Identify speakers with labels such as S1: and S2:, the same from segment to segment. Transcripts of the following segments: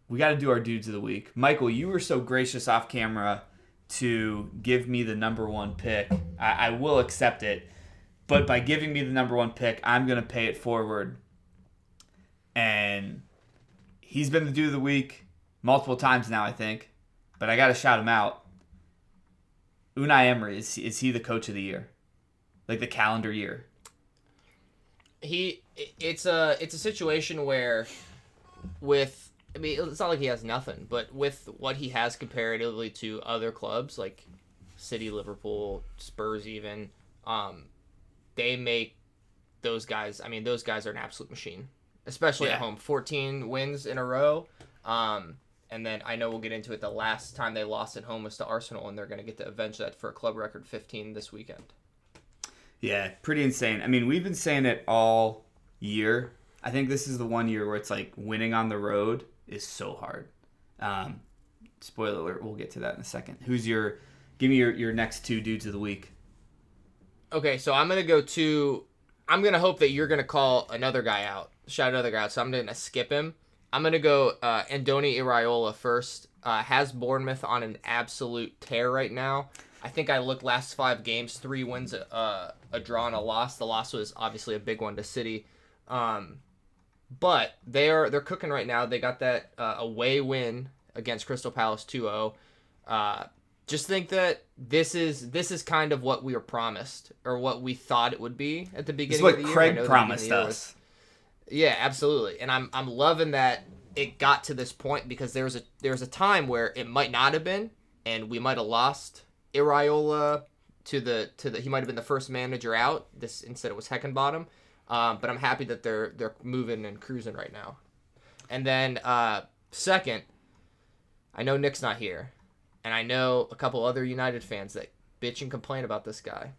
S1: we got to do our dudes of the week. Michael, you were so gracious off camera to give me the number one pick. I will accept it. But by giving me the number one pick, I'm going to pay it forward. And he's been the dude of the week multiple times now, I think. But I got to shout him out. Unai Emery, is he the coach of the year? Like the calendar year?
S2: It's a situation where it's not like he has nothing, but with what he has comparatively to other clubs like City, Liverpool, Spurs even, they make those guys, those guys are an absolute machine, especially at home. 14 wins in a row. And then I know we'll get into it. The last time they lost at home was to Arsenal, and they're going to get to avenge that for a club record 15 this weekend.
S1: Yeah, pretty insane. We've been saying it all year. I think this is the one year where it's like winning on the road is so hard. Spoiler alert, we'll get to that in a second. Give me your next two dudes of the week.
S2: Okay, so I'm going to hope that you're going to call another guy out, shout another guy out, so I'm going to skip him. I'm going to go Andoni Iraola first. Has Bournemouth on an absolute tear right now. I think I looked last 5 games, 3 wins, a draw, and a loss. The loss was obviously a big one to City. But they're cooking right now. They got that away win against Crystal Palace 2-0. Just think that this is kind of what we were promised, or what we thought it would be at the beginning of the year.
S1: This is what Craig promised us.
S2: Yeah, absolutely. And I'm loving that it got to this point, because there was a time where it might not have been, and we might have lost Iraola to the he might have been the first manager out. This instead it was Heckenbottom. But I'm happy that they're moving and cruising right now. And then second, I know Nick's not here, and I know a couple other United fans that bitch and complain about this guy,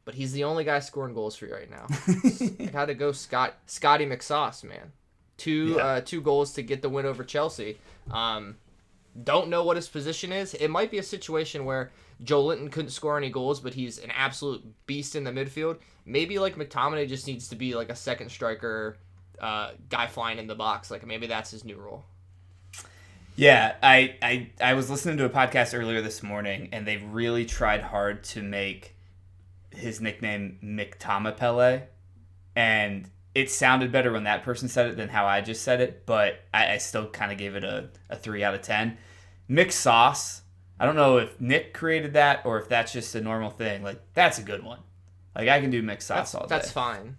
S2: but he's the only guy scoring goals for you right now. I got to go Scotty McSauce, man. Two goals to get the win over Chelsea. Don't know what his position is. It might be a situation where Joe Linton couldn't score any goals, but he's an absolute beast in the midfield. Maybe like McTominay just needs to be like a second striker, guy flying in the box. Like maybe that's his new role.
S1: Yeah, I was listening to a podcast earlier this morning, and they really tried hard to make his nickname McTomapele, and it sounded better when that person said it than how I just said it, but I still kind of gave it a 3 out of 10. Mick Sauce, I don't know if Nick created that or if that's just a normal thing. Like, that's a good one. Like, I can do Mick Sauce all day.
S2: That's fine.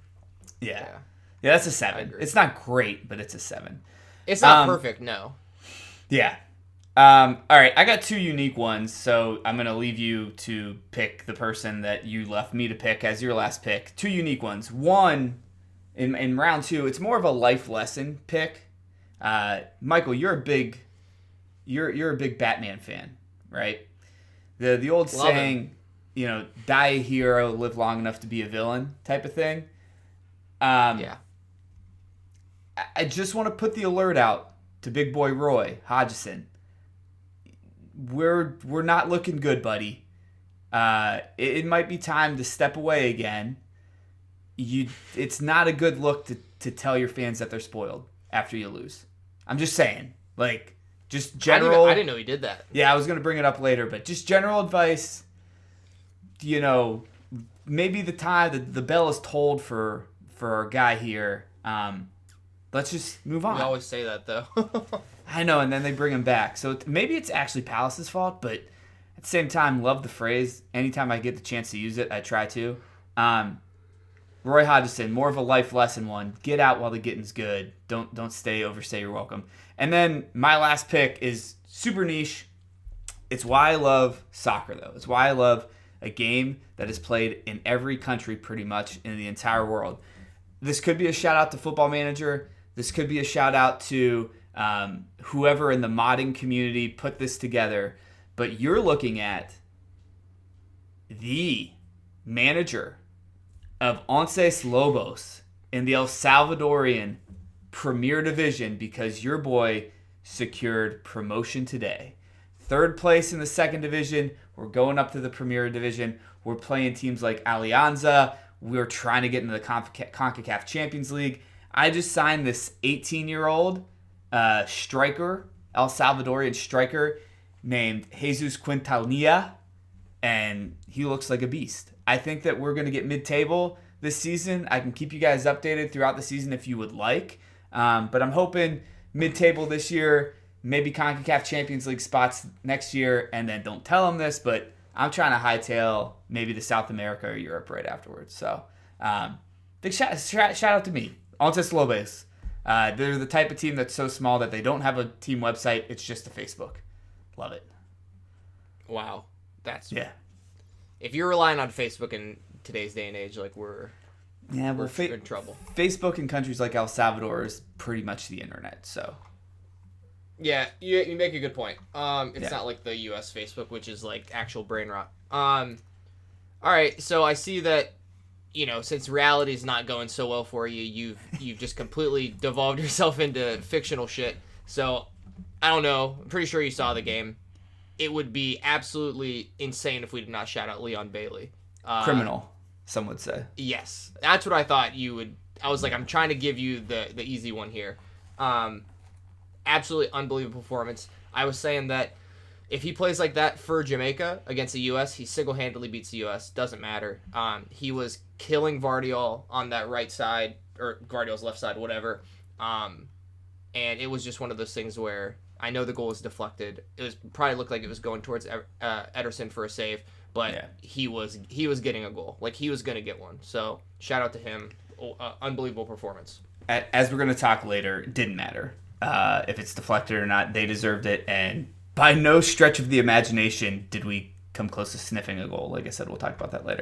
S1: Yeah, that's a 7. It's not great, but it's a 7.
S2: It's not perfect, no.
S1: Yeah. All right, I got 2 unique ones, so I'm going to leave you to pick the person that you left me to pick as your last pick. 2 unique ones. One, in round 2, it's more of a life lesson pick. Michael, you're a big Batman fan, right? The old
S2: Love
S1: saying, die a hero, live long enough to be a villain type of thing.
S2: Yeah.
S1: I just want to put the alert out to big boy Roy Hodgson. We're not looking good, buddy. It might be time to step away again. It's not a good look to tell your fans that they're spoiled after you lose. I'm just saying, like, just general.
S2: I didn't know he did that.
S1: Yeah, I was gonna bring it up later, but just general advice. Maybe the time that the bell is tolled for our guy here. Let's just move on.
S2: We always say that, though.
S1: I know, and then they bring him back. So maybe it's actually Palace's fault, but at the same time, love the phrase. Anytime I get the chance to use it, I try to. Roy Hodgson, more of a life lesson one. Get out while the getting's good. Don't overstay your welcome. And then my last pick is super niche. It's why I love soccer, though. It's why I love a game that is played in every country pretty much in the entire world. This could be a shout-out to Football Manager. This could be a shout-out to whoever in the modding community put this together. But you're looking at the manager of Once Lobos in the El Salvadorian Premier Division, because your boy secured promotion today. 3rd place in the 2nd Division. We're going up to the Premier Division. We're playing teams like Alianza. We're trying to get into the CONCACAF Champions League. I just signed this 18-year-old striker El Salvadorian striker named Jesus Quintanilla, and he looks like a beast. I think that we're going to get mid-table this season. I can keep you guys updated throughout the season if you would like, but I'm hoping mid-table this year, maybe CONCACAF Champions League spots next year, and then don't tell them this, but I'm trying to hightail maybe the South America or Europe right afterwards. So big shout out to me. Antes Lobos. They're the type of team that's so small that they don't have a team website. It's just a Facebook. Love it.
S2: Wow. That's
S1: yeah.
S2: If you're relying on Facebook in today's day and age, like we're in trouble.
S1: Facebook in countries like El Salvador is pretty much the internet. So
S2: yeah, you make a good point. It's not like the U.S. Facebook, which is like actual brain rot. All right, so I see that, since reality is not going so well for you, you've just completely devolved yourself into fictional shit. So I don't know. I'm pretty sure you saw the game. It would be absolutely insane if we did not shout out Leon Bailey.
S1: Criminal, some would say.
S2: Yes, that's what I thought you would. I was like, I'm trying to give you the easy one here. Absolutely unbelievable performance. I was saying that if he plays like that for Jamaica against the U.S., he single-handedly beats the U.S. Doesn't matter. He was killing Vardiol on that right side, or Vardiol's left side, whatever. And it was just one of those things where I know the goal was deflected. Probably looked like it was going towards Ederson for a save, but he was getting a goal. Like, he was going to get one. So shout out to him. Unbelievable performance.
S1: As we're going to talk later, it didn't matter if it's deflected or not. They deserved it, and by no stretch of the imagination did we come close to sniffing a goal. Like I said, we'll talk about that later.